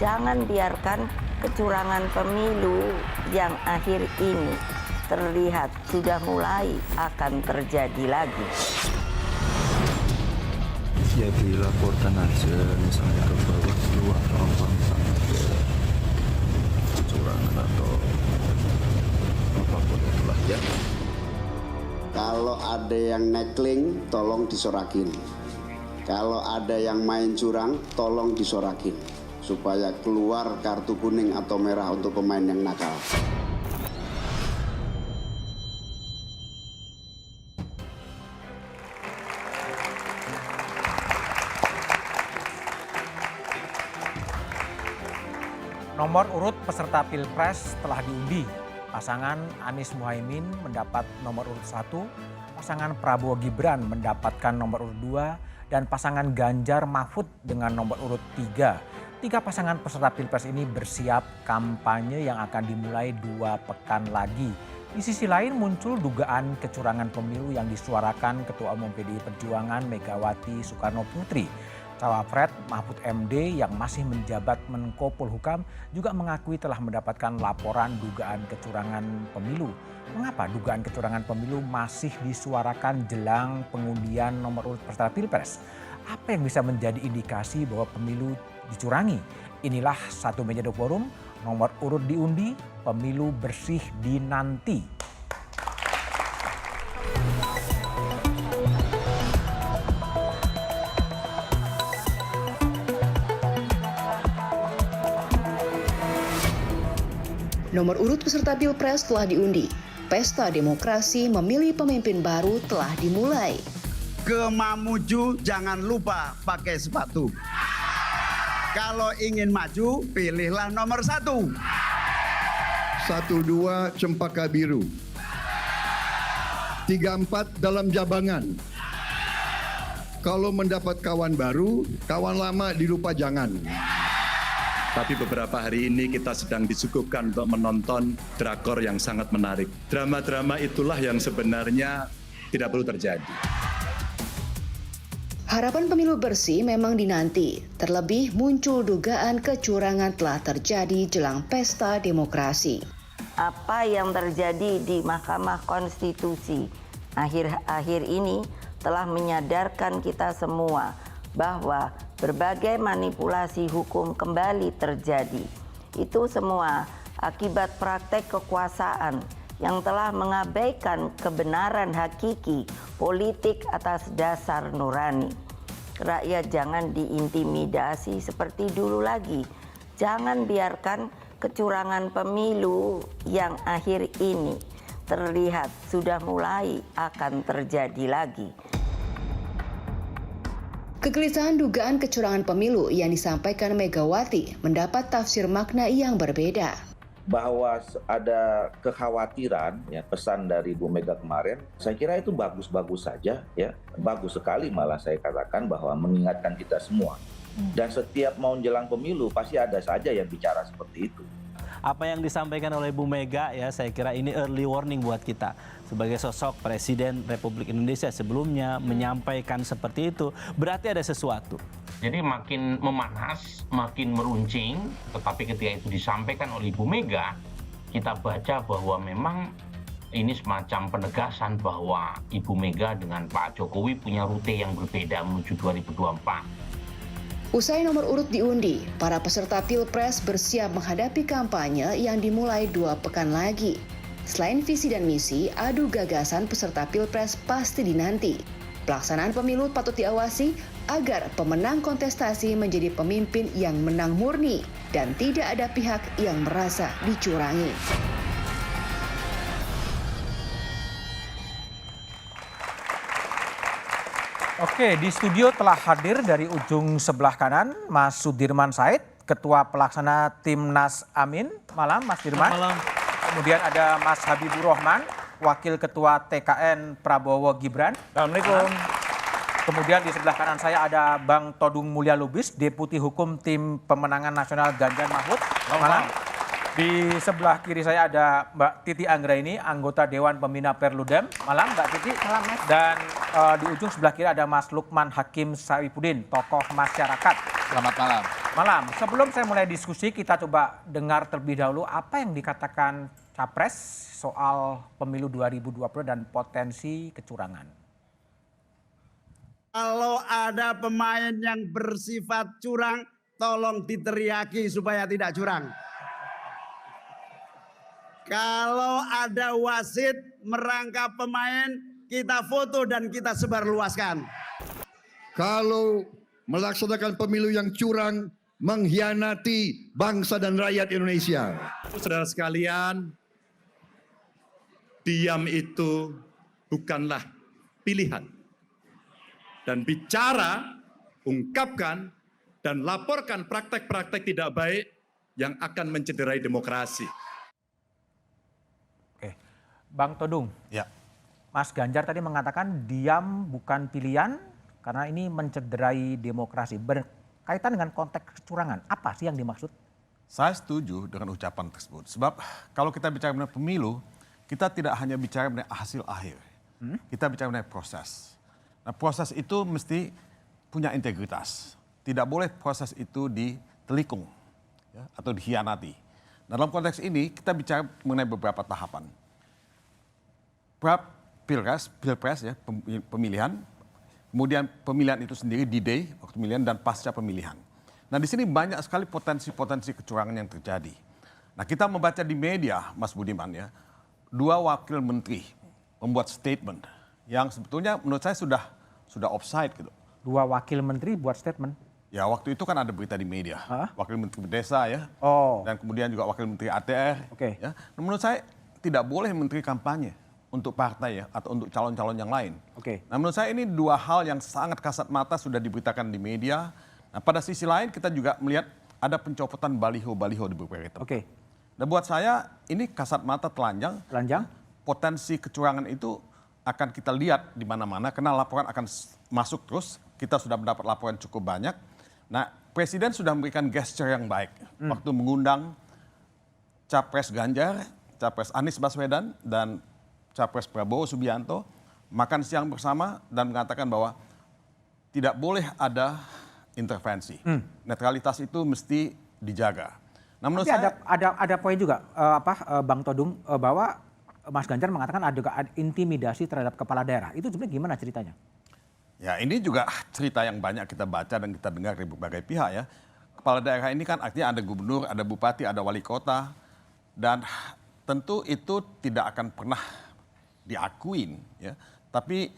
Jangan biarkan kecurangan pemilu yang akhir ini terlihat sudah mulai akan terjadi lagi. Ya dilaporkan aja misalnya ke Bawaslu atau misalnya ke kecurangan atau apapun itulah ya. Kalau ada yang nekling, tolong disorakin. Kalau ada yang main curang, tolong disorakin. Supaya keluar kartu kuning atau merah untuk pemain yang nakal. Nomor urut peserta Pilpres telah diundi. Pasangan Anies Muhaimin mendapat nomor urut 1, pasangan Prabowo Gibran mendapatkan nomor urut 2, dan pasangan Ganjar Mahfud dengan nomor urut 3. Tiga pasangan peserta Pilpres ini bersiap kampanye yang akan dimulai 2 pekan lagi. Di sisi lain muncul dugaan kecurangan pemilu yang disuarakan Ketua Umum PDI Perjuangan Megawati Soekarno Putri. Cawapres Mahfud MD yang masih menjabat Menko Polhukam juga mengakui telah mendapatkan laporan dugaan kecurangan pemilu. Mengapa dugaan kecurangan pemilu masih disuarakan jelang pengundian nomor urut peserta Pilpres? Apa yang bisa menjadi indikasi bahwa pemilu dicurangi? Inilah Satu Meja The Forum, nomor urut diundi, pemilu bersih dinanti. Nomor urut peserta Pilpres telah diundi. Pesta demokrasi memilih pemimpin baru telah dimulai. Ke Mamuju jangan lupa pakai sepatu. Kalau ingin maju, pilihlah nomor 1. 12 Cempaka Biru. 34 dalam Jabangan. Kalau mendapat kawan baru, kawan lama dilupa jangan. Tapi beberapa hari ini kita sedang disuguhkan untuk menonton drakor yang sangat menarik. Drama-drama itulah yang sebenarnya tidak perlu terjadi. Harapan pemilu bersih memang dinanti. Terlebih muncul dugaan kecurangan telah terjadi jelang pesta demokrasi. Apa yang terjadi di Mahkamah Konstitusi akhir-akhir ini telah menyadarkan kita semua bahwa berbagai manipulasi hukum kembali terjadi. Itu semua akibat praktek kekuasaan yang telah mengabaikan kebenaran hakiki politik atas dasar nurani. Rakyat jangan diintimidasi seperti dulu lagi. Jangan biarkan kecurangan pemilu yang akhir ini terlihat sudah mulai akan terjadi lagi. Kegelisahan dugaan kecurangan pemilu yang disampaikan Megawati mendapat tafsir makna yang berbeda. Bahwa ada kekhawatiran ya, pesan dari Bu Mega kemarin, saya kira itu bagus-bagus saja ya, bagus sekali malah saya katakan bahwa mengingatkan kita semua. Dan setiap mau jelang pemilu pasti ada saja yang bicara seperti itu. Apa yang disampaikan oleh Bu Mega ya, saya kira ini early warning buat kita sebagai sosok Presiden Republik Indonesia sebelumnya menyampaikan seperti itu, berarti ada sesuatu. Jadi makin memanas, makin meruncing, tetapi ketika itu disampaikan oleh Ibu Mega, kita baca bahwa memang ini semacam penegasan bahwa Ibu Mega dengan Pak Jokowi punya rute yang berbeda menuju 2024. Usai nomor urut diundi, para peserta Pilpres bersiap menghadapi kampanye yang dimulai 2 pekan lagi. Selain visi dan misi, adu gagasan peserta Pilpres pasti dinanti. Pelaksanaan pemilu patut diawasi agar pemenang kontestasi menjadi pemimpin yang menang murni dan tidak ada pihak yang merasa dicurangi. Oke, di studio telah hadir dari ujung sebelah kanan Mas Sudirman Said, Ketua Pelaksana Timnas Amin. Malam Mas Dirman. Malam. Kemudian ada Mas Habibur Rahman, Wakil Ketua TKN Prabowo Gibran. Assalamualaikum. Kemudian di sebelah kanan saya ada Bang Todung Mulya Lubis, Deputi Hukum Tim Pemenangan Nasional Ganjar Mahfud. Malam. Di sebelah kiri saya ada Mbak Titi Anggraini, anggota Dewan Pembina Perludem. Malam Mbak Titi. Malam, Mas. Dan di ujung sebelah kiri ada Mas Lukman Hakim Saifuddin, tokoh masyarakat. Selamat malam. Malam, sebelum saya mulai diskusi, kita coba dengar terlebih dahulu apa yang dikatakan Capres soal pemilu 2020 dan potensi kecurangan. Kalau ada pemain yang bersifat curang, tolong diteriaki supaya tidak curang. Kalau ada wasit merangkap pemain, kita foto dan kita sebarluaskan. Kalau melaksanakan pemilu yang curang, mengkhianati bangsa dan rakyat Indonesia. Saudara sekalian, diam itu bukanlah pilihan. Dan bicara, ungkapkan, dan laporkan praktek-praktek tidak baik yang akan mencederai demokrasi. Oke, Bang Todung. Ya. Mas Ganjar tadi mengatakan diam bukan pilihan karena ini mencederai demokrasi. Berkaitan dengan konteks kecurangan, apa sih yang dimaksud? Saya setuju dengan ucapan tersebut. Sebab kalau kita bicara mengenai pemilu, kita tidak hanya bicara mengenai hasil akhir. Kita bicara mengenai proses. Nah, proses itu mesti punya integritas. Tidak boleh proses itu ditelikung ya, atau dikhianati. Nah, dalam konteks ini kita bicara mengenai beberapa tahapan. Pilpres ya, pemilihan, kemudian pemilihan itu sendiri D-Day, waktu pemilihan, dan pasca pemilihan. Nah, di sini banyak sekali potensi-potensi kecurangan yang terjadi. Nah, kita membaca di media, Mas Budiman ya, 2 wakil menteri membuat statement yang sebetulnya menurut saya sudah offside gitu. 2 wakil menteri buat statement? Ya, waktu itu kan ada berita di media, wakil menteri desa ya, dan kemudian juga wakil menteri ATR. Ya. Nah, menurut saya tidak boleh menteri kampanye untuk partai ya, atau untuk calon-calon yang lain. Nah, menurut saya ini 2 hal yang sangat kasat mata sudah diberitakan di media. Nah, pada sisi lain kita juga melihat ada pencopotan baliho-baliho di beberapa tempat. Nah, buat saya ini kasat mata telanjang. Potensi kecurangan itu akan kita lihat di mana-mana karena laporan akan masuk terus. Kita sudah mendapat laporan cukup banyak. Nah, Presiden sudah memberikan gesture yang baik waktu mengundang Capres Ganjar, Capres Anies Baswedan, dan Capres Prabowo Subianto makan siang bersama dan mengatakan bahwa tidak boleh ada intervensi. Netralitas itu mesti dijaga. Nah, menurut saya ada poin juga Bang Todung bahwa Mas Ganjar mengatakan ada intimidasi terhadap kepala daerah. Itu sebenarnya gimana ceritanya? Ya, ini juga cerita yang banyak kita baca dan kita dengar dari berbagai pihak ya. Kepala daerah ini kan artinya ada gubernur, ada bupati, ada wali kota. Dan tentu itu tidak akan pernah diakuin ya. Tapi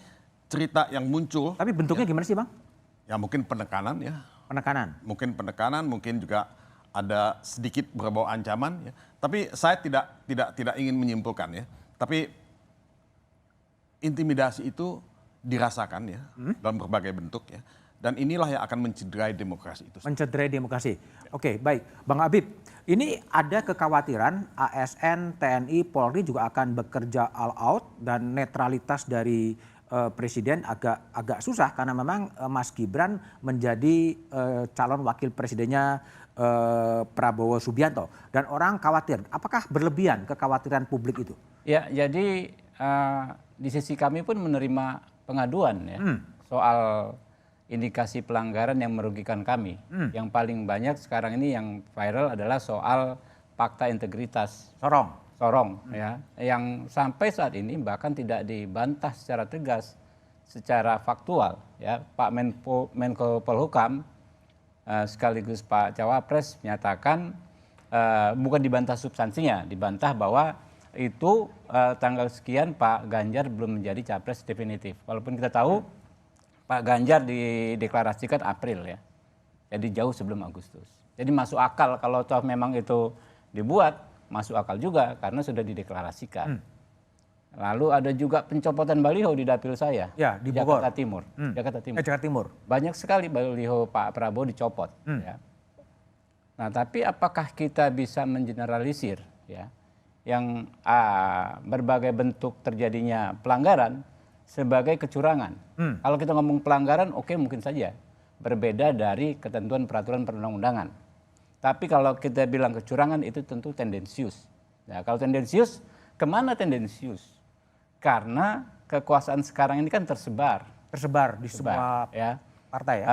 cerita yang muncul. Tapi bentuknya gimana sih, Bang? Ya mungkin penekanan ya. Mungkin penekanan, mungkin juga ada sedikit berbau ancaman ya. Tapi saya tidak ingin menyimpulkan ya. Tapi intimidasi itu dirasakan ya dalam berbagai bentuk ya. Dan inilah yang akan mencederai demokrasi itu. Mencederai demokrasi. Oke, baik. Bang Habib, ini ada kekhawatiran ASN, TNI, Polri juga akan bekerja all out dan netralitas dari Presiden agak susah karena memang Mas Gibran menjadi calon wakil presidennya Prabowo Subianto. Dan orang khawatir, apakah berlebihan kekhawatiran publik itu? Ya, jadi di sisi kami pun menerima pengaduan ya soal indikasi pelanggaran yang merugikan kami. Yang paling banyak sekarang ini yang viral adalah soal fakta integritas. Sorong ya, yang sampai saat ini bahkan tidak dibantah secara tegas, secara faktual ya. Pak Menko Polhukam sekaligus Pak Cawapres menyatakan bukan dibantah substansinya, dibantah bahwa itu tanggal sekian Pak Ganjar belum menjadi capres definitif. Walaupun kita tahu Pak Ganjar dideklarasikan April ya, jadi jauh sebelum Agustus. Jadi masuk akal kalau toh memang itu dibuat, masuk akal juga karena sudah dideklarasikan. Lalu ada juga pencopotan baliho di dapil saya, ya, di Bogor. Jakarta Timur. Jakarta Timur. Banyak sekali baliho Pak Prabowo dicopot. Ya. Nah, tapi apakah kita bisa mengeneralisir ya, yang berbagai bentuk terjadinya pelanggaran sebagai kecurangan? Kalau kita ngomong pelanggaran, oke, mungkin saja berbeda dari ketentuan peraturan perundang-undangan. Tapi kalau kita bilang kecurangan itu tentu tendensius. Nah, kalau tendensius, kemana tendensius? Karena kekuasaan sekarang ini kan tersebar di semua ya. partai ya?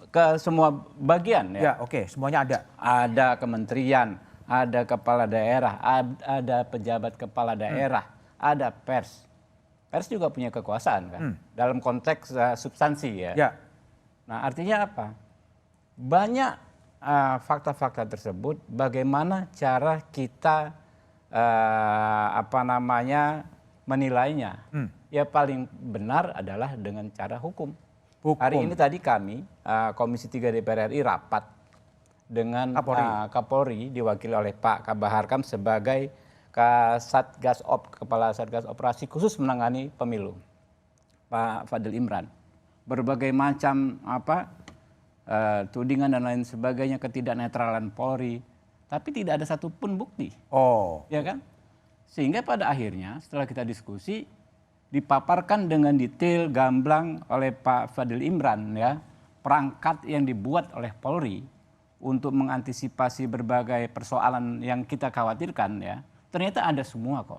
Ke semua bagian ya. Ya, oke, semuanya ada. Ada kementerian, ada kepala daerah, ada pejabat kepala daerah, ada pers. Pers juga punya kekuasaan kan, dalam konteks substansi ya. Ya. Nah artinya apa? Banyak fakta-fakta tersebut, bagaimana cara kita menilainya. Ya paling benar adalah dengan cara hukum. Hari ini tadi kami Komisi 3 DPR RI rapat dengan Kapolri diwakili oleh Pak Kabar Harkam sebagai Kepala Satgas Operasi khusus menangani pemilu, Pak Fadil Imran. Berbagai macam tudingan dan lain sebagainya, ketidaknetralan Polri, tapi tidak ada satupun bukti. Ya kan? Sehingga pada akhirnya setelah kita diskusi dipaparkan dengan detail gamblang oleh Pak Fadil Imran ya, perangkat yang dibuat oleh Polri untuk mengantisipasi berbagai persoalan yang kita khawatirkan ya, ternyata ada semua kok.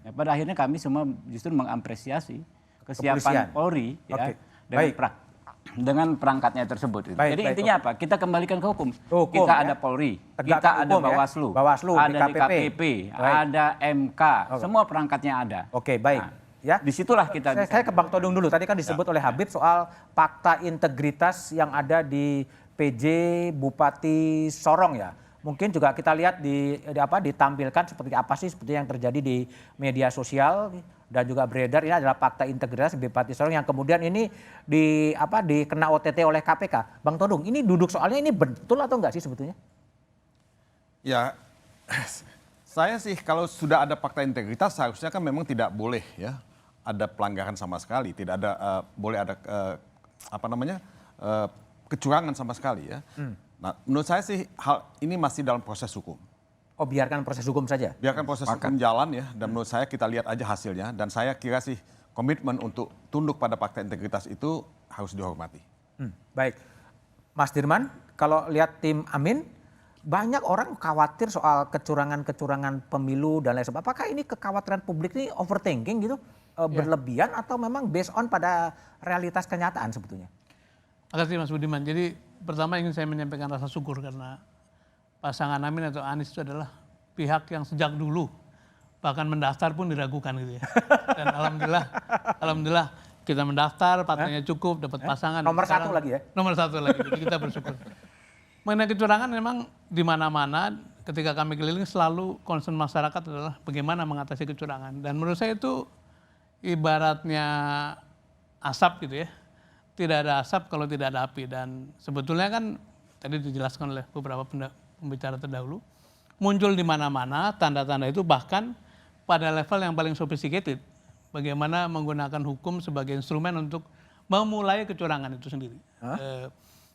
Ya, pada akhirnya kami semua justru mengapresiasi kesiapan Polri ya, dengan perangkatnya tersebut. Jadi intinya apa? Kita kembalikan ke hukum. Kita ada Polri, kita ada Bawaslu, ada DKPP, ada MK, semua perangkatnya ada. Oke, baik. Ya, disitulah kita. Saya ke Bang Todung dulu. Tadi kan disebut oleh Habib soal fakta integritas yang ada di PJ Bupati Sorong ya. Mungkin juga kita lihat ditampilkan seperti apa sih seperti yang terjadi di media sosial dan juga beredar. Ini adalah fakta integritas Bupati Sorong yang kemudian ini dikena OTT oleh KPK. Bang Todung, ini duduk soalnya ini betul atau enggak sih sebetulnya? Ya, saya sih kalau sudah ada fakta integritas seharusnya kan memang tidak boleh ya ada pelanggaran sama sekali, tidak ada boleh ada kecurangan sama sekali ya. Nah, menurut saya sih hal ini masih dalam proses hukum. Oh, biarkan proses hukum saja. Biarkan proses hukum jalan ya, dan menurut saya kita lihat aja hasilnya, dan saya kira sih komitmen untuk tunduk pada fakta integritas itu harus dihormati. Baik, Mas Dirman, kalau lihat tim Amin, banyak orang khawatir soal kecurangan-kecurangan pemilu dan lain sebagainya. Apakah ini kekhawatiran publik ini overthinking gitu, berlebihan atau memang based on pada realitas kenyataan sebetulnya? Makasih Mas Budiman. Jadi pertama ingin saya menyampaikan rasa syukur karena pasangan Amin atau Anies itu adalah pihak yang sejak dulu bahkan mendaftar pun diragukan gitu ya. Dan alhamdulillah kita mendaftar, partainya cukup, dapat pasangan. Nomor satu lagi ya? Nomor satu lagi, jadi kita bersyukur. Mengenai kecurangan memang di mana-mana ketika kami keliling selalu concern masyarakat adalah bagaimana mengatasi kecurangan. Dan menurut saya itu ibaratnya asap gitu ya. Tidak ada asap kalau tidak ada api. Dan sebetulnya kan tadi dijelaskan oleh beberapa pembicara terdahulu, muncul di mana-mana tanda-tanda itu bahkan pada level yang paling sophisticated. Bagaimana menggunakan hukum sebagai instrumen untuk memulai kecurangan itu sendiri.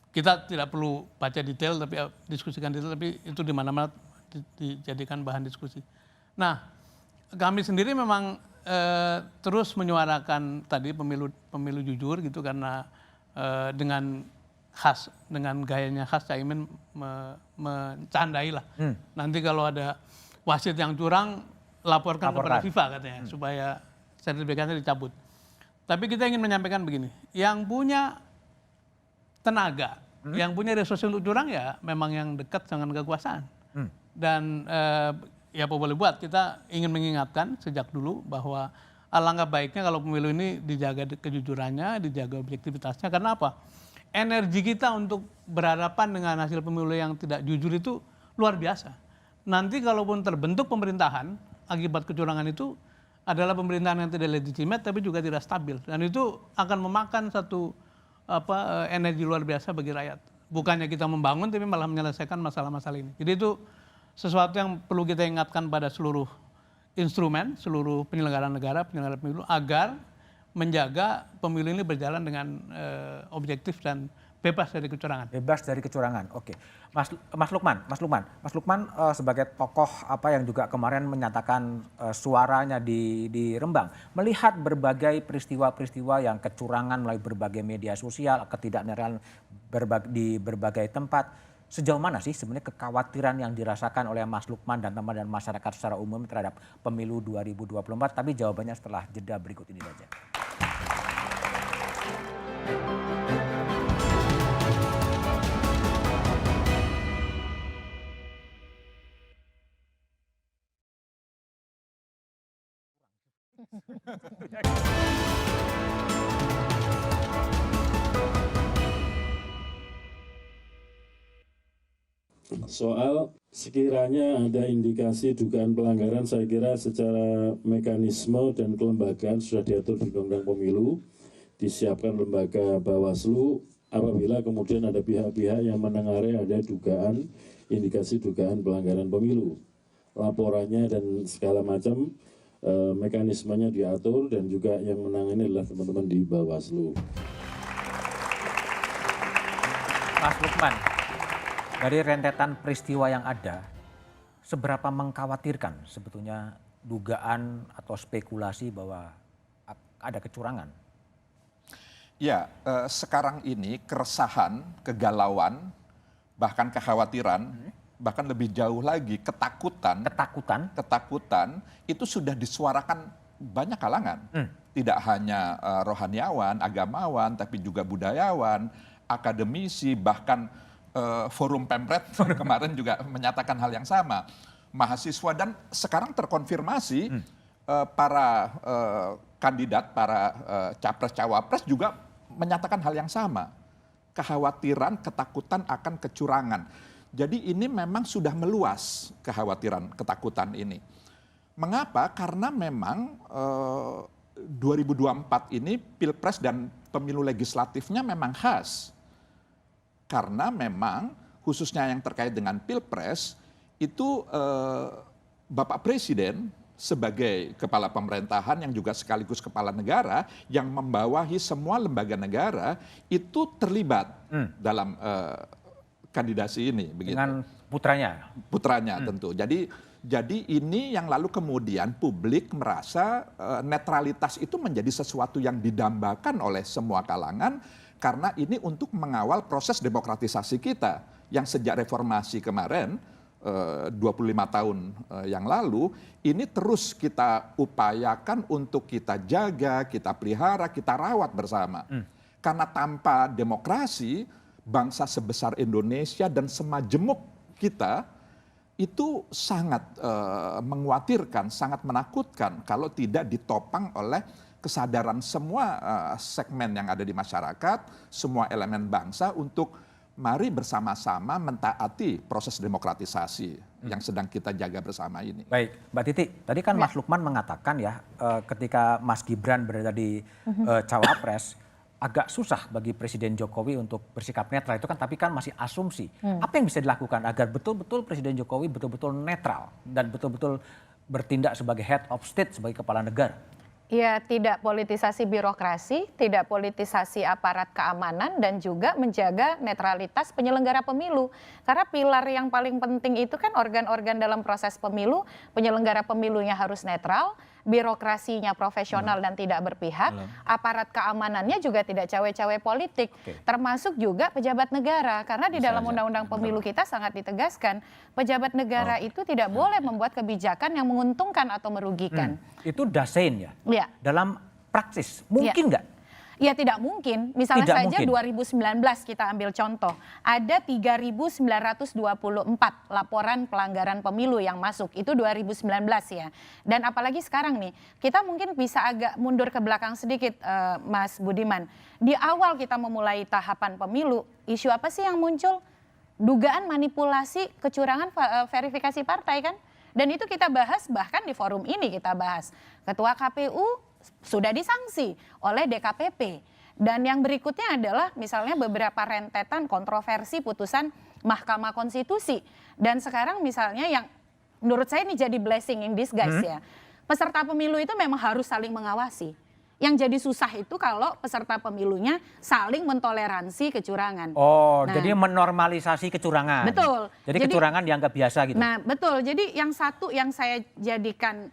Kita tidak perlu baca detail, tapi diskusikan detail, tapi itu di mana-mana dijadikan bahan diskusi. Nah, kami sendiri memang terus menyuarakan tadi pemilu jujur gitu karena dengan gayanya khas Caimin mencandai lah. Nanti kalau ada wasit yang curang laporkan kepada FIFA katanya supaya sertifikatnya dicabut. Tapi kita ingin menyampaikan begini, yang punya tenaga, yang punya resources untuk curang ya memang yang dekat dengan kekuasaan. Dan ya apa boleh buat, kita ingin mengingatkan sejak dulu bahwa alangkah baiknya kalau pemilu ini dijaga kejujurannya, dijaga objektivitasnya. Karena apa? Energi kita untuk berhadapan dengan hasil pemilu yang tidak jujur itu luar biasa. Nanti kalaupun terbentuk pemerintahan akibat kecurangan itu adalah pemerintahan yang tidak legitimate tapi juga tidak stabil. Dan itu akan memakan satu energi luar biasa bagi rakyat. Bukannya kita membangun tapi malah menyelesaikan masalah-masalah ini. Jadi itu sesuatu yang perlu kita ingatkan pada seluruh instrumen, seluruh penyelenggara negara, penyelenggara pemilu agar menjaga pemilu ini berjalan dengan objektif dan bebas dari kecurangan. Bebas dari kecurangan. Oke. Mas Lukman sebagai tokoh yang juga kemarin menyatakan suaranya di Rembang, melihat berbagai peristiwa-peristiwa yang kecurangan melalui berbagai media sosial, ketidaknetralan di berbagai tempat, sejauh mana sih sebenarnya kekhawatiran yang dirasakan oleh Mas Lukman dan teman dan masyarakat secara umum terhadap pemilu 2024? Tapi jawabannya setelah jeda berikut ini saja. Soal sekiranya ada indikasi dugaan pelanggaran, saya kira secara mekanisme dan kelembagaan sudah diatur di Undang-Undang Pemilu, disiapkan lembaga Bawaslu apabila kemudian ada pihak-pihak yang menengari ada dugaan, indikasi dugaan pelanggaran pemilu. Laporannya dan segala macam mekanismenya diatur dan juga yang menangani adalah teman-teman di Bawaslu. Mas Lukman, dari rentetan peristiwa yang ada, seberapa mengkhawatirkan sebetulnya dugaan atau spekulasi bahwa ada kecurangan? Ya, sekarang ini keresahan, kegalauan, bahkan kekhawatiran, bahkan lebih jauh lagi ketakutan itu sudah disuarakan banyak kalangan. Tidak hanya rohaniawan, agamawan, tapi juga budayawan, akademisi, bahkan forum Pemret kemarin juga menyatakan hal yang sama. Mahasiswa dan sekarang terkonfirmasi para kandidat, para capres-cawapres juga menyatakan hal yang sama. Kekhawatiran, ketakutan akan kecurangan. Jadi ini memang sudah meluas kekhawatiran, ketakutan ini. Mengapa? Karena memang 2024 ini Pilpres dan pemilu legislatifnya memang khas. Karena memang khususnya yang terkait dengan Pilpres itu Bapak Presiden sebagai kepala pemerintahan yang juga sekaligus kepala negara yang membawahi semua lembaga negara itu terlibat dalam kandidasi ini. Begitu. Dengan putranya? Putranya tentu. Jadi ini yang lalu kemudian publik merasa netralitas itu menjadi sesuatu yang didambakan oleh semua kalangan karena ini untuk mengawal proses demokratisasi kita yang sejak reformasi kemarin 25 tahun yang lalu ini terus kita upayakan untuk kita jaga, kita pelihara, kita rawat bersama. Karena tanpa demokrasi bangsa sebesar Indonesia dan semajemuk kita itu sangat mengkhawatirkan, sangat menakutkan kalau tidak ditopang oleh kesadaran semua segmen yang ada di masyarakat, semua elemen bangsa untuk mari bersama-sama mentaati proses demokratisasi yang sedang kita jaga bersama ini. Baik, Mbak Titi, tadi kan Mas Lukman mengatakan ya ketika Mas Gibran berada di Cawapres, agak susah bagi Presiden Jokowi untuk bersikap netral itu kan, tapi kan masih asumsi. Apa yang bisa dilakukan agar betul-betul Presiden Jokowi betul-betul netral dan betul-betul bertindak sebagai head of state, sebagai kepala negara? Ya, tidak politisasi birokrasi, tidak politisasi aparat keamanan, dan juga menjaga netralitas penyelenggara pemilu. Karena pilar yang paling penting itu kan organ-organ dalam proses pemilu, penyelenggara pemilunya harus netral, birokrasinya profesional dan tidak berpihak, aparat keamanannya juga tidak cawe-cawe politik, termasuk juga pejabat negara. Karena di dalam undang-undang pemilu kita sangat ditegaskan, pejabat negara itu tidak boleh membuat kebijakan yang menguntungkan atau merugikan. Itu dasein ya? Ya. Dalam praksis, mungkin nggak? Ya tidak mungkin, misalnya Tidak saja mungkin. 2019 kita ambil contoh, ada 3.924 laporan pelanggaran pemilu yang masuk, itu 2019 ya. Dan apalagi sekarang nih, kita mungkin bisa agak mundur ke belakang sedikit Mas Budiman. Di awal kita memulai tahapan pemilu, isu apa sih yang muncul? Dugaan manipulasi kecurangan verifikasi partai kan? Dan itu kita bahas, bahkan di forum ini kita bahas. Ketua KPU sudah disangsi oleh DKPP. Dan yang berikutnya adalah misalnya beberapa rentetan kontroversi putusan Mahkamah Konstitusi. Dan sekarang misalnya yang menurut saya ini jadi blessing in disguise ya. Peserta pemilu itu memang harus saling mengawasi. Yang jadi susah itu kalau peserta pemilunya saling mentoleransi kecurangan. Oh, jadi menormalisasi kecurangan. Betul. Jadi kecurangan dianggap biasa gitu. Nah, betul. Jadi yang satu yang saya jadikan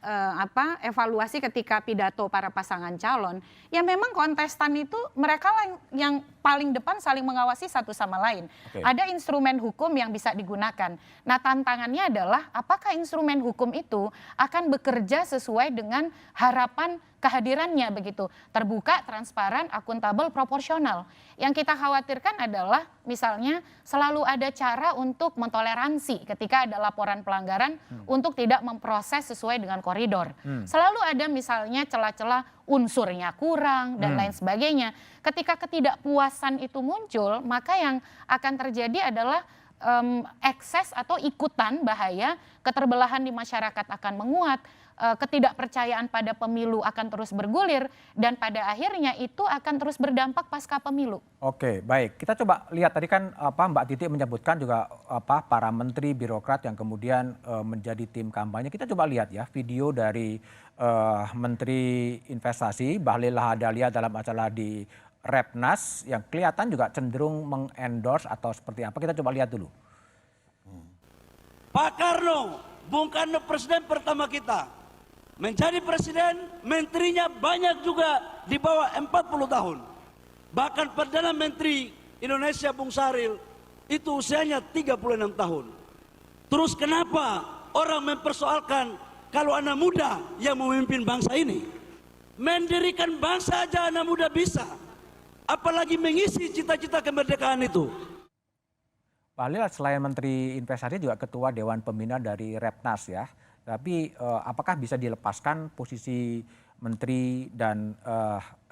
evaluasi ketika pidato para pasangan calon, ya memang kontestan itu mereka lah yang paling depan saling mengawasi satu sama lain. Ada instrumen hukum yang bisa digunakan. Nah, tantangannya adalah apakah instrumen hukum itu akan bekerja sesuai dengan harapan kehadirannya begitu, terbuka, transparan, akuntabel, proporsional. Yang kita khawatirkan adalah misalnya selalu ada cara untuk mentoleransi ketika ada laporan pelanggaran untuk tidak memproses sesuai dengan koridor. Selalu ada misalnya celah-celah unsurnya kurang dan lain sebagainya. Ketika ketidakpuasan itu muncul, maka yang akan terjadi adalah ekses atau ikutan bahaya, keterbelahan di masyarakat akan menguat, ketidakpercayaan pada pemilu akan terus bergulir, dan pada akhirnya itu akan terus berdampak pasca pemilu. Oke, baik. Kita coba lihat tadi kan Mbak Titi menyebutkan juga para menteri birokrat yang kemudian menjadi tim kampanye. Kita coba lihat ya video dari Menteri Investasi Bahlil Lahadalia dalam acara di Repnas yang kelihatan juga cenderung mengendorse atau seperti apa. Kita coba lihat dulu. Pak Karno, Bung Karno presiden pertama kita. Menjadi presiden, menterinya banyak juga di bawah 40 tahun. Bahkan Perdana Menteri Indonesia Bung Sahril itu usianya 36 tahun. Terus kenapa orang mempersoalkan kalau anak muda yang memimpin bangsa ini? Mendirikan bangsa aja anak muda bisa. Apalagi mengisi cita-cita kemerdekaan itu. Bahlil selain Menteri Investasi juga Ketua Dewan Pembina dari Repnas ya. Tapi apakah bisa dilepaskan posisi Menteri dan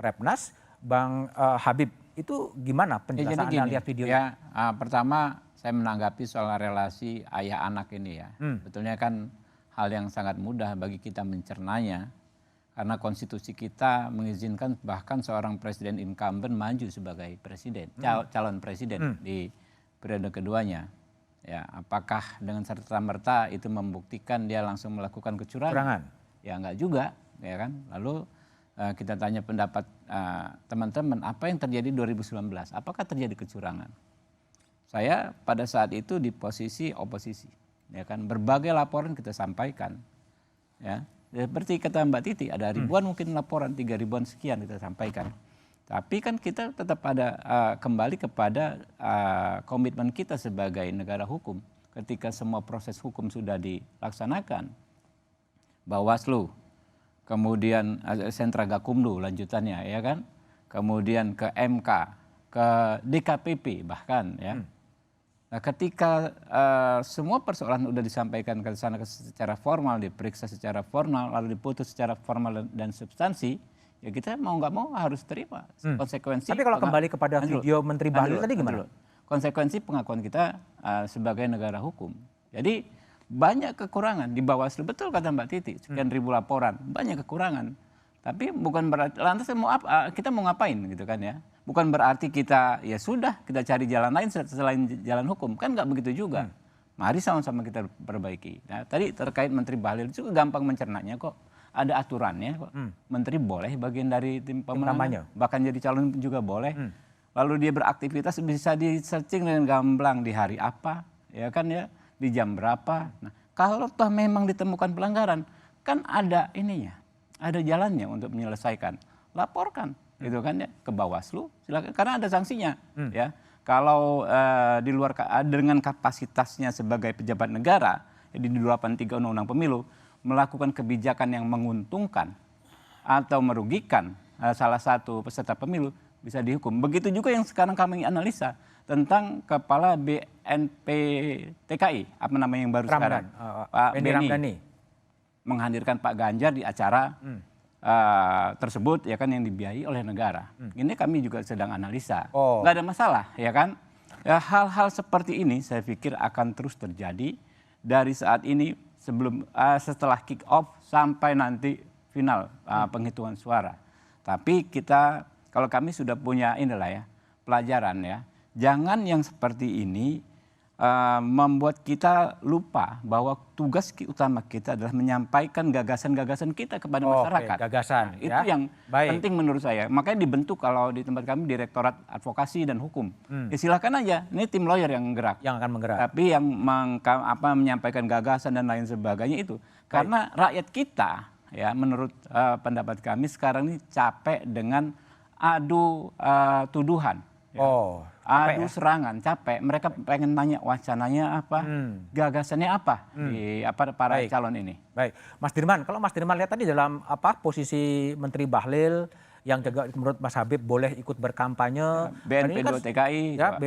Repnas? Bang Habib, itu gimana penjelasan Anda lihat video ya, pertama saya menanggapi soal relasi ayah anak ini ya. Betulnya kan hal yang sangat mudah bagi kita mencernanya. Karena konstitusi kita mengizinkan bahkan seorang presiden incumbent maju sebagai presiden, calon presiden di periode keduanya. Ya, apakah dengan serta-merta itu membuktikan dia langsung melakukan kecurangan? Ya enggak juga, ya kan. Lalu kita tanya pendapat teman-teman, apa yang terjadi 2019? Apakah terjadi kecurangan? Saya pada saat itu di posisi oposisi, ya kan. Berbagai laporan kita sampaikan, ya. Seperti kata Mbak Titi, ada ribuan mungkin laporan, 3 ribuan sekian kita sampaikan. Tapi kan kita tetap ada kembali kepada komitmen kita sebagai negara hukum. Ketika semua proses hukum sudah dilaksanakan, Bawaslu, kemudian Sentra Gakumdu lanjutannya ya kan, kemudian ke MK, ke DKPP bahkan ya. Nah, ketika semua persoalan sudah disampaikan ke sana secara formal, diperiksa secara formal, lalu diputus secara formal dan substansi, ya kita mau nggak mau harus terima konsekuensi. Tapi kalau kembali kepada video Menteri Bahlil tadi gimana? Konsekuensi pengakuan kita sebagai negara hukum. Jadi banyak kekurangan di Bawaslu, betul kata Mbak Titi, sekian ribu laporan, banyak kekurangan. Tapi bukan berarti lantas kita mau ngapain gitu kan ya? Bukan berarti kita ya sudah kita cari jalan lain selain jalan hukum, kan nggak begitu juga. Mari sama-sama kita perbaiki. Nah, tadi terkait Menteri Bahlil juga gampang mencernanya kok. Ada aturannya kok. Menteri boleh bagian dari tim pemenangan, bahkan jadi calon juga boleh. Lalu dia beraktivitas bisa di searching dengan gamblang di hari apa, ya kan ya, di jam berapa. Nah, kalau toh memang ditemukan pelanggaran, kan ada ininya, ada jalannya untuk menyelesaikan. Laporkan, gitu kan ya, ke Bawaslu, silakan, karena ada sanksinya, ya. Kalau di luar dengan kapasitasnya sebagai pejabat negara, di 283 Undang-Undang Pemilu, melakukan kebijakan yang menguntungkan atau merugikan salah satu peserta pemilu, bisa dihukum. Begitu juga yang sekarang kami analisa tentang Kepala BNPTKI, apa namanya yang baru sekarang, Pak Beni, menghadirkan Pak Ganjar di acara tersebut, ya kan, yang dibiayai oleh negara. Ini kami juga sedang analisa, nggak ada masalah, ya kan. Ya, hal-hal seperti ini saya pikir akan terus terjadi dari saat ini setelah kick off sampai nanti final penghitungan suara. Tapi kita, kalau kami sudah punya inilah ya, pelajaran ya, jangan yang seperti ini membuat kita lupa bahwa tugas utama kita adalah menyampaikan gagasan-gagasan kita kepada masyarakat. Gagasan, nah, itu yang penting menurut saya. Makanya dibentuk kalau di tempat kami Direktorat Advokasi dan Hukum. Ya silakan aja, ini tim lawyer yang gerak. Yang akan menggerak. Tapi yang menyampaikan gagasan dan lain sebagainya itu. Karena rakyat kita, ya menurut pendapat kami sekarang ini capek dengan adu tuduhan. Oh, adu serangan, capek. Mereka pengen tanya wacananya apa, gagasannya apa di para calon ini. Baik, Mas Dirman, kalau Mas Dirman lihat tadi dalam posisi Menteri Bahlil yang juga menurut Mas Habib boleh ikut berkampanye, BNP DKI, ya,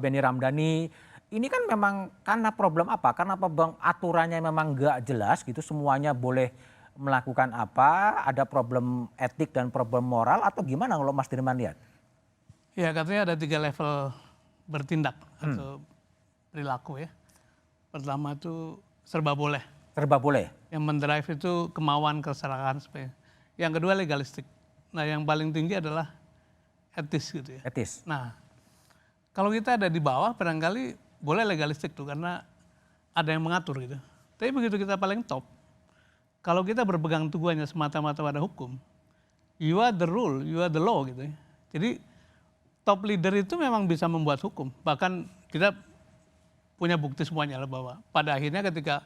Benny Ramdhani. Ini kan memang karena problem apa? Karena aturannya memang nggak jelas gitu, semuanya boleh melakukan apa, ada problem etik dan problem moral atau gimana kalau Mas Dirman lihat? Ya katanya ada 3 level bertindak atau perilaku ya. Pertama itu serba boleh. Serba boleh. Yang mendrive itu kemauan, keserakahan. Yang kedua legalistik. Nah yang paling tinggi adalah etis gitu ya. Etis. Nah kalau kita ada di bawah barangkali boleh legalistik tuh karena ada yang mengatur gitu. Tapi begitu kita paling top, kalau kita berpegang teguh hanya semata-mata pada hukum, you are the rule, you are the law gitu ya. Jadi top leader itu memang bisa membuat hukum. Bahkan kita punya bukti semuanya lah bahwa pada akhirnya ketika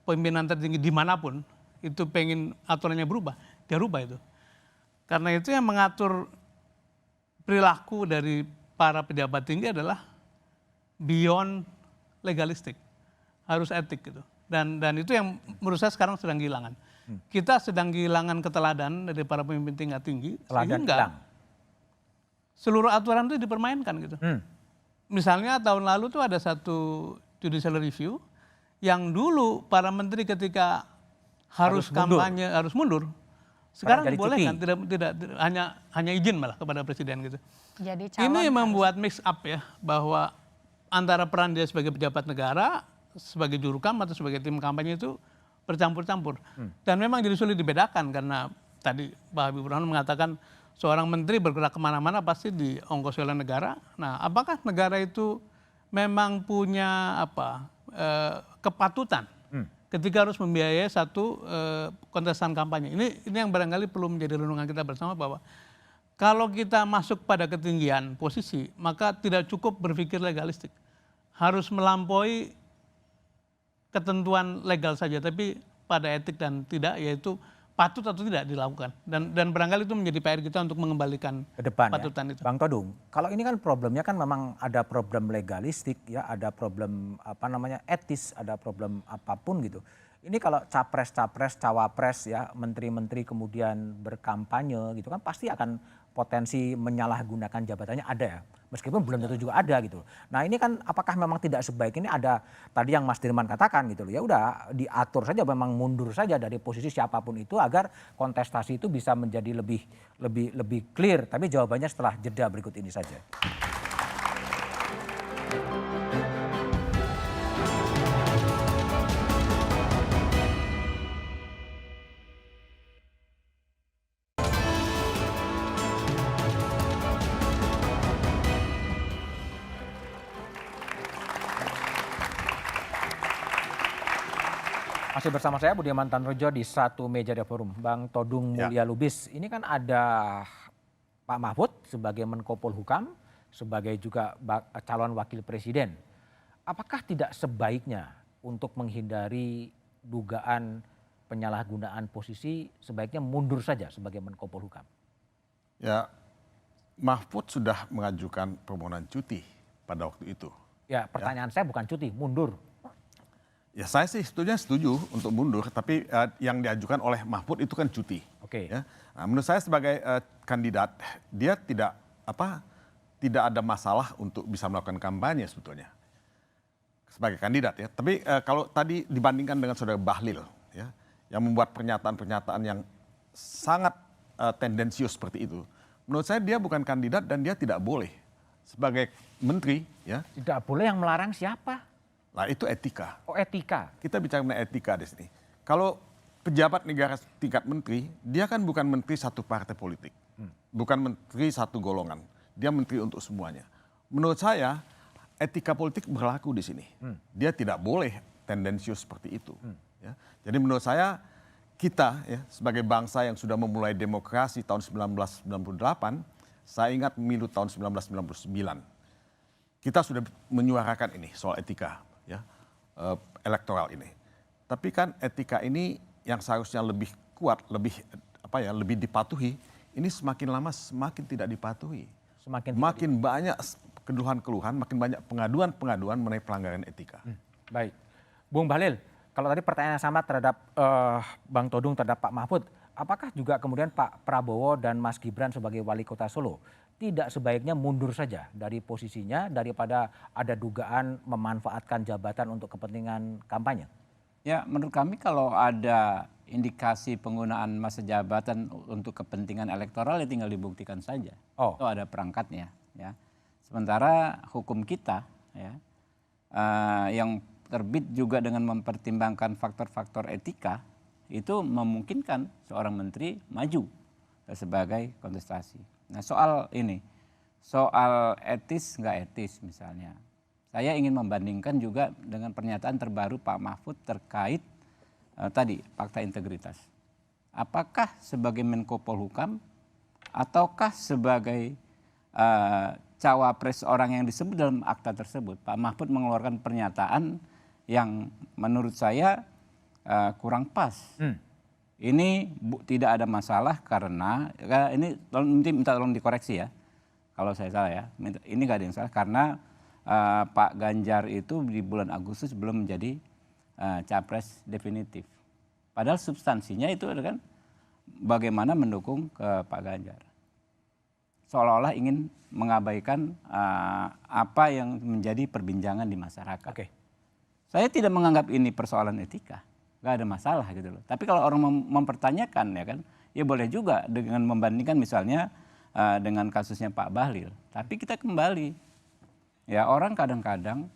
pimpinan tertinggi dimanapun itu pengen aturannya berubah, dia rubah itu. Karena itu yang mengatur perilaku dari para pejabat tinggi adalah beyond legalistik, harus etik gitu. Dan itu yang menurut saya sekarang sedang kehilangan. Kita sedang kehilangan keteladanan dari para pemimpin tingkat tinggi, sehingga seluruh aturan itu dipermainkan gitu. Misalnya tahun lalu tuh ada satu judicial review yang dulu para menteri ketika harus kampanye harus mundur. Sekarang dibolehkan, tidak hanya izin malah kepada presiden gitu. Jadi calon ini membuat mix up ya, bahwa antara peran dia sebagai pejabat negara, sebagai jurukam atau sebagai tim kampanye itu bercampur-campur. Dan memang jadi sulit dibedakan karena tadi Pak Habibur Rahman mengatakan seorang menteri bergerak kemana-mana pasti diongkosi oleh negara. Nah, apakah negara itu memang punya kepatutan ketika harus membiayai satu kontestan kampanye? Ini yang barangkali perlu menjadi renungan kita bersama, bahwa kalau kita masuk pada ketinggian posisi, maka tidak cukup berpikir legalistik. Harus melampaui ketentuan legal saja, tapi pada etik dan tidak, yaitu patut atau tidak dilakukan. Dan barangkali itu menjadi PR kita untuk mengembalikan ke depan patutan itu. Bang Todung, kalau ini kan problemnya kan memang ada problem legalistik ya, ada problem etis, ada problem apapun gitu. Ini kalau capres-capres, cawapres ya, menteri-menteri kemudian berkampanye gitu kan pasti akan potensi menyalahgunakan jabatannya ada ya. Meskipun belum tentu juga ada gitu. Nah ini kan apakah memang tidak sebaik ini ada tadi yang Mas Dirman katakan gitu loh. Ya udah diatur saja, memang mundur saja dari posisi siapapun itu agar kontestasi itu bisa menjadi lebih clear. Tapi jawabannya setelah jeda berikut ini saja. Masih bersama saya Budiman Tanrojo di Satu Meja The Forum. Bang Todung Mulya Lubis, ini kan ada Pak Mahfud sebagai Menko Polhukam, sebagai juga calon wakil presiden. Apakah tidak sebaiknya untuk menghindari dugaan penyalahgunaan posisi sebaiknya mundur saja sebagai Menko Polhukam? Ya, Mahfud sudah mengajukan permohonan cuti pada waktu itu. Ya, pertanyaan saya bukan cuti, mundur. Ya saya sih setuju untuk mundur, tapi yang diajukan oleh Mahfud itu kan cuti. Oke. Ya. Nah, menurut saya sebagai kandidat, dia tidak ada masalah untuk bisa melakukan kampanye sebetulnya sebagai kandidat ya. Tapi kalau tadi dibandingkan dengan saudara Bahlil ya, yang membuat pernyataan-pernyataan yang sangat tendensius seperti itu, menurut saya dia bukan kandidat dan dia tidak boleh sebagai menteri ya. Tidak boleh, yang melarang siapa? Nah itu etika. Oh etika. Kita bicara mengenai etika di sini. Kalau pejabat negara tingkat menteri, dia kan bukan menteri satu partai politik. Bukan menteri satu golongan. Dia menteri untuk semuanya. Menurut saya etika politik berlaku di sini. Dia tidak boleh tendensius seperti itu. Ya. Jadi menurut saya kita ya sebagai bangsa yang sudah memulai demokrasi tahun 1998, saya ingat pemilu tahun 1999. Kita sudah menyuarakan ini soal etika. Ya, elektoral ini. Tapi kan etika ini yang seharusnya lebih kuat, lebih dipatuhi, ini semakin lama semakin tidak dipatuhi. makin banyak keluhan-keluhan, makin banyak pengaduan-pengaduan mengenai pelanggaran etika. Baik, Bung Bahlil, kalau tadi pertanyaan yang sama terhadap Bang Todung terhadap Pak Mahfud, apakah juga kemudian Pak Prabowo dan Mas Gibran sebagai wali kota Solo tidak sebaiknya mundur saja dari posisinya daripada ada dugaan memanfaatkan jabatan untuk kepentingan kampanye? Ya, menurut kami kalau ada indikasi penggunaan masa jabatan untuk kepentingan elektoral ya tinggal dibuktikan saja. Itu ada perangkatnya. Ya. Sementara hukum kita ya, yang terbit juga dengan mempertimbangkan faktor-faktor etika itu memungkinkan seorang menteri maju sebagai kontestasi. Nah soal ini, soal etis nggak etis misalnya. Saya ingin membandingkan juga dengan pernyataan terbaru Pak Mahfud terkait tadi fakta integritas. Apakah sebagai Menko Polhukam ataukah sebagai cawapres orang yang disebut dalam akta tersebut? Pak Mahfud mengeluarkan pernyataan yang menurut saya kurang pas. Ini tidak ada masalah karena ini minta tolong dikoreksi ya. Kalau saya salah ya, ini nggak ada yang salah karena Pak Ganjar itu di bulan Agustus belum menjadi capres definitif. Padahal substansinya itu kan bagaimana mendukung ke Pak Ganjar. Seolah-olah ingin mengabaikan apa yang menjadi perbincangan di masyarakat. Saya tidak menganggap ini persoalan etika, nggak ada masalah gitu loh. Tapi kalau orang mempertanyakan ya kan, ya boleh juga dengan membandingkan misalnya dengan kasusnya Pak Bahlil. Tapi kita kembali. Ya orang kadang-kadang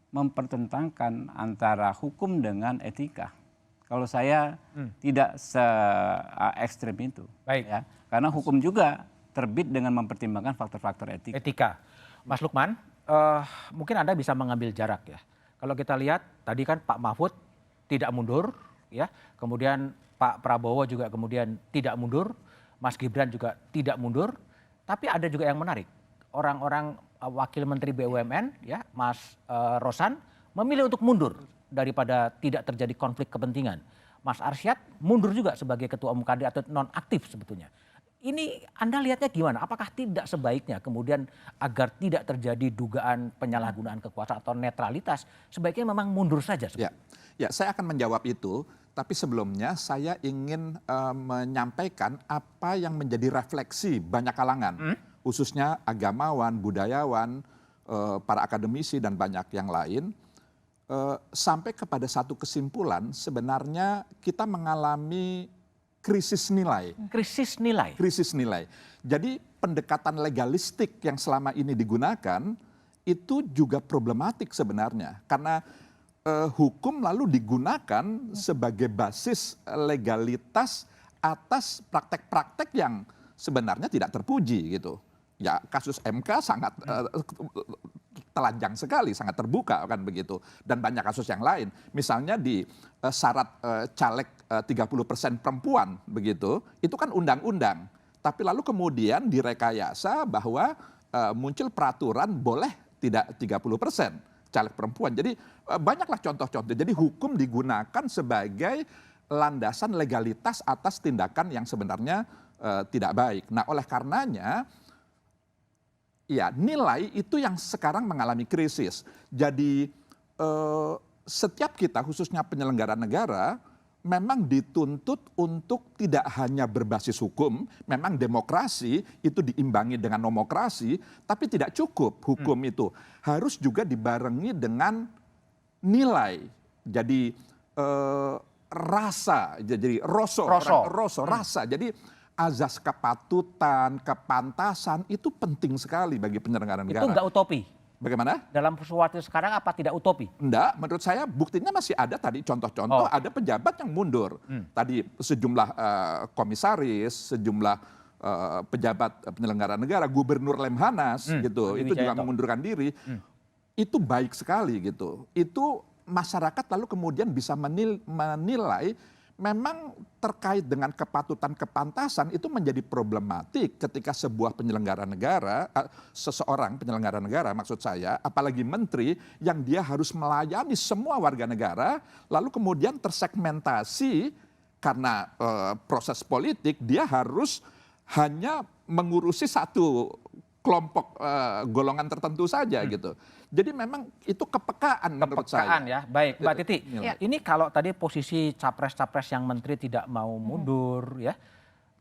mempertentangkan antara hukum dengan etika. Kalau saya tidak se-ekstrem itu. Baik. Ya, karena hukum juga terbit dengan mempertimbangkan faktor-faktor etika. Mas Lukman, mungkin Anda bisa mengambil jarak ya. Kalau kita lihat tadi kan Pak Mahfud tidak mundur, ya. Kemudian Pak Prabowo juga kemudian tidak mundur, Mas Gibran juga tidak mundur. Tapi ada juga yang menarik. Orang-orang Wakil Menteri BUMN ya Mas Rosan memilih untuk mundur daripada tidak terjadi konflik kepentingan. Mas Arsyad mundur juga sebagai Ketua Umum KD atau non-aktif sebetulnya. Ini Anda lihatnya gimana? Apakah tidak sebaiknya kemudian agar tidak terjadi dugaan penyalahgunaan kekuasaan atau netralitas, sebaiknya memang mundur saja? Ya, saya akan menjawab itu. Tapi sebelumnya saya ingin menyampaikan apa yang menjadi refleksi banyak kalangan. Khususnya agamawan, budayawan, para akademisi dan banyak yang lain, sampai kepada satu kesimpulan sebenarnya kita mengalami krisis nilai. Krisis nilai? Krisis nilai. Jadi pendekatan legalistik yang selama ini digunakan itu juga problematik sebenarnya. Karena hukum lalu digunakan sebagai basis legalitas atas praktek-praktek yang sebenarnya tidak terpuji gitu. Ya kasus MK sangat telanjang sekali, sangat terbuka kan begitu. Dan banyak kasus yang lain. Misalnya di syarat caleg 30% perempuan begitu, itu kan undang-undang. Tapi lalu kemudian direkayasa bahwa muncul peraturan boleh tidak 30% caleg perempuan. Jadi banyaklah contoh-contoh. Jadi hukum digunakan sebagai landasan legalitas atas tindakan yang sebenarnya tidak baik. Nah oleh karenanya, ya nilai itu yang sekarang mengalami krisis. Jadi setiap kita khususnya penyelenggara negara memang dituntut untuk tidak hanya berbasis hukum. Memang demokrasi itu diimbangi dengan nomokrasi, tapi tidak cukup hukum itu. Harus juga dibarengi dengan nilai. Jadi rasa, jadi rasa. Jadi azas kepatutan, kepantasan itu penting sekali bagi penyelenggara negara. Itu nggak utopi? Bagaimana? Dalam sesuatu sekarang apa tidak utopi? Enggak, menurut saya buktinya masih ada tadi contoh-contoh, ada pejabat yang mundur. Tadi sejumlah komisaris, sejumlah pejabat penyelenggara negara, Gubernur Lemhanas gitu, itu juga mengundurkan diri. Itu baik sekali gitu. Itu masyarakat lalu kemudian bisa menilai memang terkait dengan kepatutan kepantasan itu menjadi problematik ketika sebuah penyelenggara negara, seseorang penyelenggara negara maksud saya, apalagi menteri yang dia harus melayani semua warga negara, lalu kemudian tersegmentasi karena proses politik dia harus hanya mengurusi satu kelompok golongan tertentu saja gitu. Jadi memang itu kepekaan menurut saya. Ya, baik Mbak Titi. Ya. Ini kalau tadi posisi capres-capres yang menteri tidak mau mundur ya,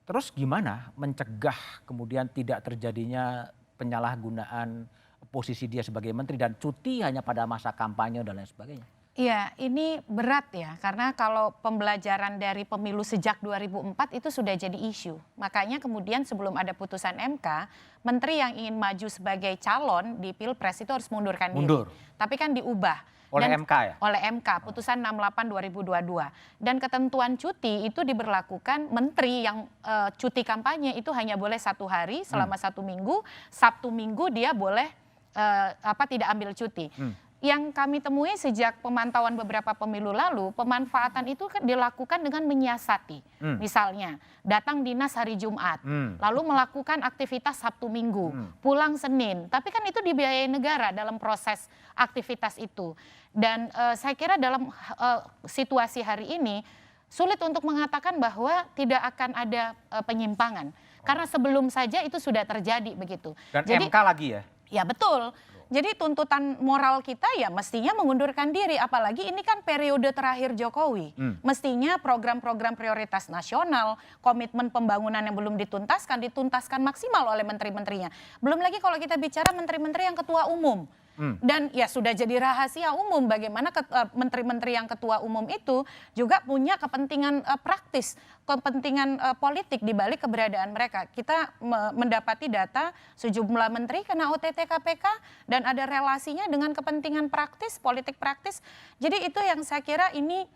terus gimana mencegah kemudian tidak terjadinya penyalahgunaan posisi dia sebagai menteri dan cuti hanya pada masa kampanye dan lain sebagainya? Iya, ini berat ya, karena kalau pembelajaran dari pemilu sejak 2004 itu sudah jadi isu. Makanya kemudian sebelum ada putusan MK, menteri yang ingin maju sebagai calon di Pilpres itu harus mundurkan diri. Tapi kan diubah. Oleh MK ya? Oleh MK, putusan 68 2022. Dan ketentuan cuti itu diberlakukan menteri yang cuti kampanye itu hanya boleh 1 hari selama 1 minggu, Sabtu Minggu dia boleh tidak ambil cuti. Yang kami temui sejak pemantauan beberapa pemilu lalu, pemanfaatan itu kan dilakukan dengan menyiasati. Misalnya, datang dinas hari Jumat, lalu melakukan aktivitas Sabtu Minggu, pulang Senin. Tapi kan itu dibiayai negara dalam proses aktivitas itu. Dan saya kira dalam situasi hari ini, sulit untuk mengatakan bahwa tidak akan ada penyimpangan. Karena sebelum saja itu sudah terjadi begitu. Dan jadi, MK lagi ya? Ya betul. Jadi tuntutan moral kita ya mestinya mengundurkan diri. Apalagi ini kan periode terakhir Jokowi. Mestinya program-program prioritas nasional, komitmen pembangunan yang belum dituntaskan maksimal oleh menteri-menterinya. Belum lagi kalau kita bicara menteri-menteri yang ketua umum. Dan ya sudah jadi rahasia umum bagaimana menteri-menteri yang ketua umum itu juga punya kepentingan praktis, kepentingan politik di balik keberadaan mereka. Kita mendapati data sejumlah menteri kena OTT KPK dan ada relasinya dengan kepentingan praktis, politik praktis. Jadi itu yang saya kira ini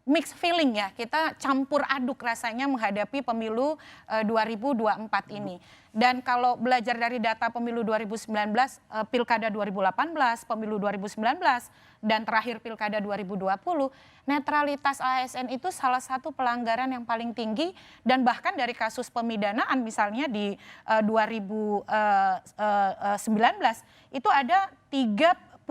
mixed feeling ya, kita campur aduk rasanya menghadapi pemilu 2024 ini. Dan kalau belajar dari data pemilu 2019, pilkada 2018, pemilu 2019, dan terakhir pilkada 2020, netralitas ASN itu salah satu pelanggaran yang paling tinggi dan bahkan dari kasus pemidanaan misalnya di 2019 itu ada 31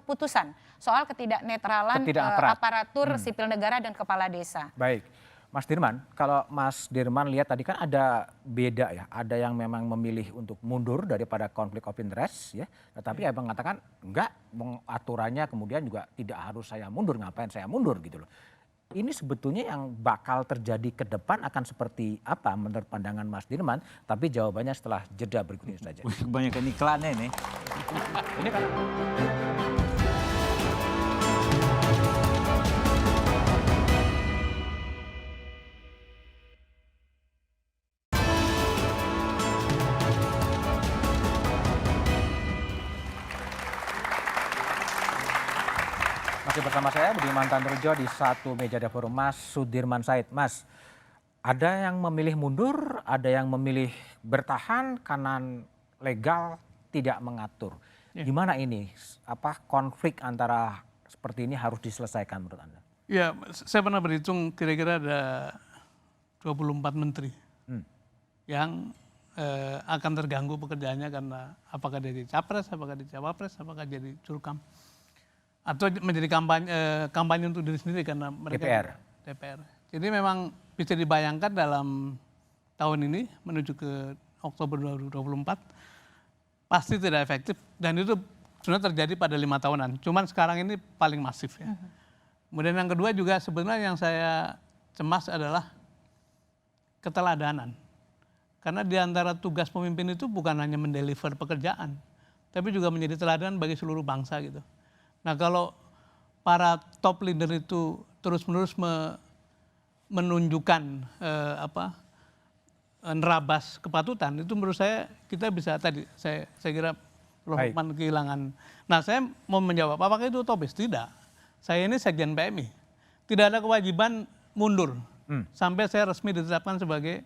putusan soal ketidaknetralan aparatur sipil negara dan kepala desa. Baik, Mas Dirman, kalau Mas Dirman lihat tadi kan ada beda ya, ada yang memang memilih untuk mundur daripada konflik of interest ya, tetapi yang mengatakan enggak, aturannya kemudian juga tidak harus saya mundur, ngapain saya mundur gitu loh. Ini sebetulnya yang bakal terjadi ke depan akan seperti apa menurut pandangan Mas Dirman, tapi jawabannya setelah jeda berikut ini saja. Kebanyakan iklannya ini. Ini kan masih bersama saya Budiman Tandurjo di satu meja The Forum. Mas Sudirman Said. Mas, ada yang memilih mundur, ada yang memilih bertahan karena legal tidak mengatur. Gimana ini? Apa konflik antara seperti ini harus diselesaikan menurut Anda? Ya, saya pernah berhitung kira-kira ada 24 menteri yang akan terganggu pekerjaannya karena apakah jadi capres, apakah jadi cawapres, apakah jadi curkam. Atau menjadi kampanye untuk diri sendiri karena mereka DPR. Jadi memang bisa dibayangkan dalam tahun ini menuju ke Oktober 2024 pasti tidak efektif dan itu sebenarnya terjadi pada 5 tahunan. Cuman sekarang ini paling masif ya. Kemudian yang kedua juga sebenarnya yang saya cemas adalah keteladanan. Karena di antara tugas pemimpin itu bukan hanya mendeliver pekerjaan, tapi juga menjadi teladan bagi seluruh bangsa gitu. Nah kalau para top leader itu terus-menerus menunjukkan nerabas kepatutan, itu menurut saya kita bisa tadi saya kira Lukman kehilangan. Nah saya mau menjawab apakah itu utopis? Tidak. Saya ini sekjen PMI, tidak ada kewajiban mundur sampai saya resmi ditetapkan sebagai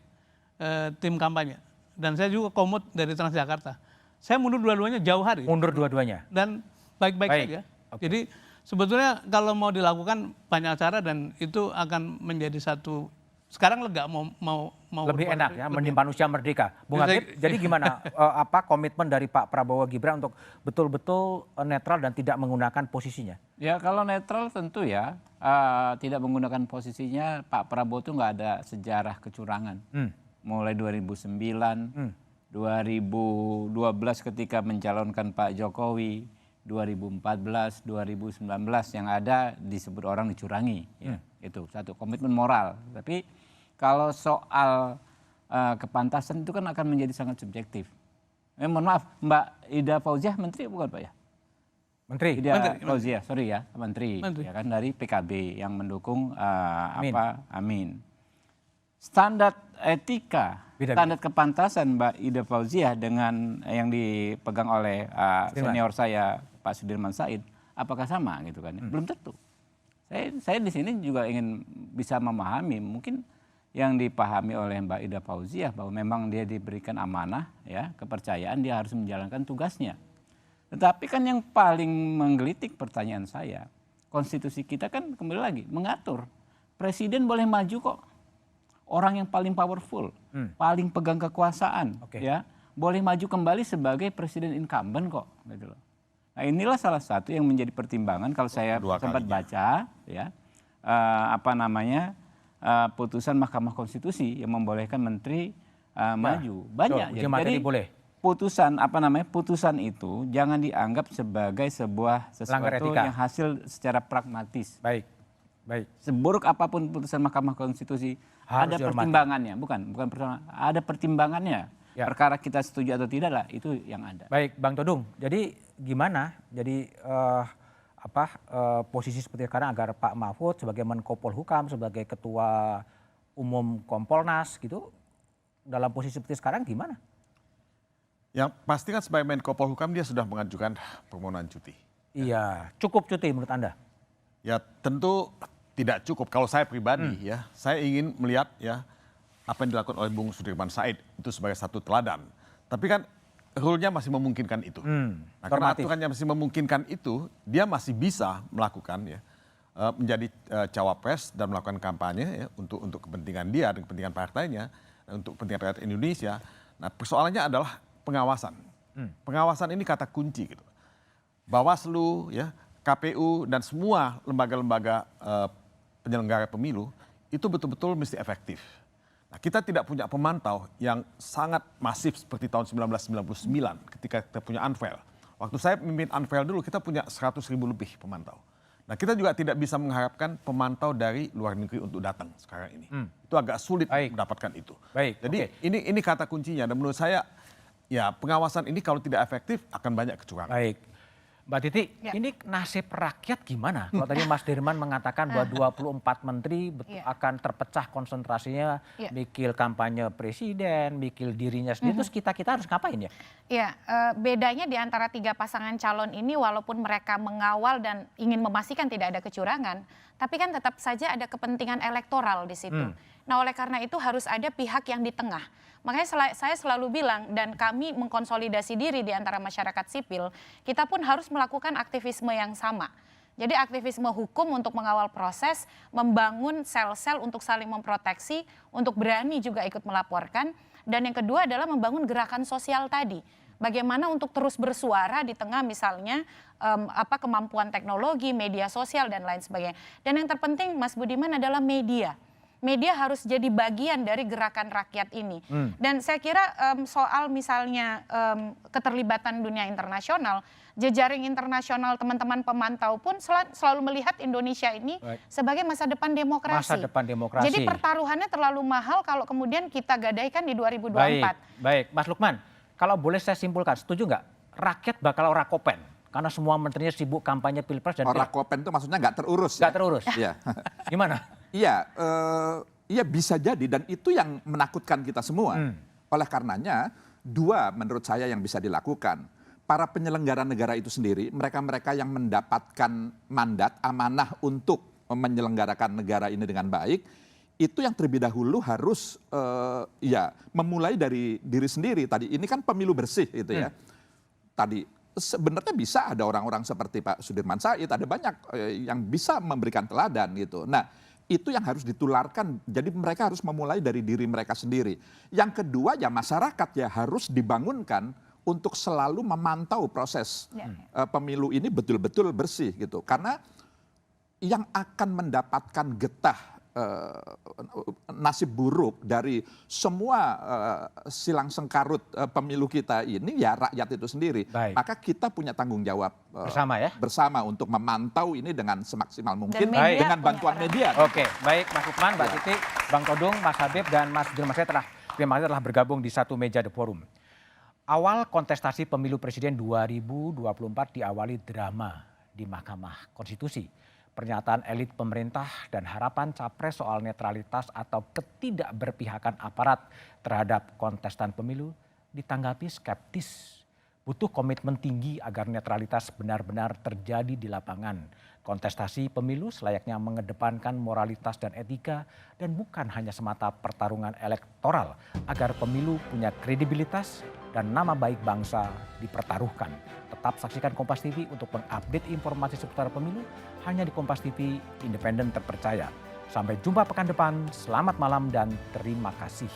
tim kampanye. Dan saya juga komut dari Transjakarta. Saya mundur dua-duanya jauh hari. Mundur dua-duanya. Dan baik-baik saja. Jadi sebetulnya kalau mau dilakukan banyak cara dan itu akan menjadi satu sekarang lega mau lebih enak ya menyimpan usia merdeka. Bung Habib, jadi gimana apa komitmen dari Pak Prabowo Gibran untuk betul-betul netral dan tidak menggunakan posisinya? Ya kalau netral tentu ya tidak menggunakan posisinya. Pak Prabowo itu nggak ada sejarah kecurangan. Mulai 2009, 2012 ketika mencalonkan Pak Jokowi, 2014, 2019 yang ada disebut orang dicurangi. Ya. Itu satu komitmen moral. Tapi kalau soal kepantasan itu kan akan menjadi sangat subjektif. Mohon maaf, Mbak Ida Fauziah Menteri bukan Pak ya? Menteri. Ida Fauziah, sorry ya, Menteri. Ya kan dari PKB yang mendukung Amin. Standar etika, standar kepantasan Mbak Ida Fauziah dengan yang dipegang oleh senior saya Pak Sudirman Said, apakah sama gitu kan? Belum tentu. Saya di sini juga ingin bisa memahami, mungkin yang dipahami oleh Mbak Ida Fauziah bahwa memang dia diberikan amanah, ya, kepercayaan, dia harus menjalankan tugasnya. Tetapi kan yang paling menggelitik pertanyaan saya, konstitusi kita kan kembali lagi mengatur presiden boleh maju kok, orang yang paling powerful, paling pegang kekuasaan, ya, boleh maju kembali sebagai presiden incumbent kok, gitu loh. Nah inilah salah satu yang menjadi pertimbangan kalau saya sempat baca, ya, putusan Mahkamah Konstitusi yang membolehkan menteri maju. Banyak. Jadi boleh. Putusan itu jangan dianggap sebagai sesuatu yang hasil secara pragmatis. Baik. Seburuk apapun putusan Mahkamah Konstitusi ada pertimbangannya, bukan pertimbangan, ada pertimbangannya. Ya. Perkara kita setuju atau tidak lah, itu yang ada. Baik, Bang Todung. Jadi gimana? Jadi posisi seperti sekarang agar Pak Mahfud sebagai Menko Polhukam, sebagai Ketua Umum Kompolnas gitu, dalam posisi seperti sekarang gimana? Yang pasti kan sebagai Menko Polhukam dia sudah mengajukan permohonan cuti. Iya, cukup cuti menurut Anda? Ya tentu tidak cukup. Kalau saya pribadi ya, saya ingin melihat ya apa yang dilakukan oleh Bung Sudirman Said itu sebagai satu teladan. Tapi kan rule-nya masih memungkinkan itu. Nah, karena aturannya masih memungkinkan itu, dia masih bisa melakukan ya menjadi cawapres dan melakukan kampanye ya untuk kepentingan dia dan kepentingan partainya, untuk kepentingan rakyat Indonesia. Nah, persoalannya adalah pengawasan. Pengawasan ini kata kunci gitu. Bawaslu ya, KPU dan semua lembaga-lembaga penyelenggara pemilu itu betul-betul mesti efektif. Nah, kita tidak punya pemantau yang sangat masif seperti tahun 1999 ketika kita punya Anvel. Waktu saya memimpin Anvel dulu kita punya 100.000 lebih pemantau. Nah, kita juga tidak bisa mengharapkan pemantau dari luar negeri untuk datang sekarang ini. Itu agak sulit mendapatkan itu. Jadi ini kata kuncinya dan menurut saya ya pengawasan ini kalau tidak efektif akan banyak kecurangan. Baik. Mbak Titi, ini nasib rakyat gimana? Kalau tadi Mas Dirman mengatakan bahwa 24 menteri akan terpecah konsentrasinya, mikir kampanye presiden, mikir dirinya sendiri, terus kita harus ngapain ya? Iya, bedanya di antara 3 pasangan calon ini walaupun mereka mengawal dan ingin memastikan tidak ada kecurangan, tapi kan tetap saja ada kepentingan elektoral di situ. Nah oleh karena itu harus ada pihak yang di tengah. Makanya saya selalu bilang dan kami mengkonsolidasi diri di antara masyarakat sipil, kita pun harus melakukan aktivisme yang sama. Jadi aktivisme hukum untuk mengawal proses, membangun sel-sel untuk saling memproteksi, untuk berani juga ikut melaporkan. Dan yang kedua adalah membangun gerakan sosial tadi. Bagaimana untuk terus bersuara di tengah misalnya kemampuan teknologi, media sosial dan lain sebagainya. Dan yang terpenting Mas Budiman adalah media. Media harus jadi bagian dari gerakan rakyat ini. Dan saya kira soal misalnya keterlibatan dunia internasional, jejaring internasional teman-teman pemantau pun selalu melihat Indonesia ini sebagai masa depan demokrasi. Masa depan demokrasi. Jadi pertaruhannya terlalu mahal kalau kemudian kita gadaikan di 2024. Baik, Mas Lukman, kalau boleh saya simpulkan, setuju nggak? Rakyat bakal orakopen. Karena semua menterinya sibuk kampanye pilpres dan orakopen itu maksudnya nggak terurus. Nggak terurus. Iya. Gimana? Iya bisa jadi dan itu yang menakutkan kita semua. Oleh karenanya 2 menurut saya yang bisa dilakukan. Para penyelenggara negara itu sendiri, mereka-mereka yang mendapatkan mandat amanah untuk menyelenggarakan negara ini dengan baik, itu yang terlebih dahulu harus memulai dari diri sendiri. Tadi ini kan pemilu bersih gitu ya. Tadi sebenarnya bisa ada orang-orang seperti Pak Sudirman Said, ada banyak yang bisa memberikan teladan gitu. Nah, itu yang harus ditularkan. Jadi mereka harus memulai dari diri mereka sendiri. Yang kedua ya masyarakat ya harus dibangunkan untuk selalu memantau proses pemilu ini betul-betul bersih gitu. Karena yang akan mendapatkan getah nasib buruk dari semua silang sengkarut pemilu kita ini ya rakyat itu sendiri. Maka kita punya tanggung jawab bersama untuk memantau ini dengan semaksimal mungkin dengan bantuan media. Oke, baik Mas Lukman, Mbak Titi, Bang Todung, Mas Habib dan Mas Dilmas terima kasih telah bergabung di satu meja The Forum. Awal kontestasi pemilu presiden 2024 diawali drama di Mahkamah Konstitusi. Pernyataan elit pemerintah dan harapan capres soal netralitas atau ketidakberpihakan aparat terhadap kontestan pemilu ditanggapi skeptis. Butuh komitmen tinggi agar netralitas benar-benar terjadi di lapangan. Kontestasi pemilu selayaknya mengedepankan moralitas dan etika dan bukan hanya semata pertarungan elektoral agar pemilu punya kredibilitas dan nama baik bangsa dipertaruhkan. Tetap saksikan Kompas TV untuk mengupdate informasi seputar pemilu hanya di Kompas TV, independen terpercaya. Sampai jumpa pekan depan, selamat malam dan terima kasih.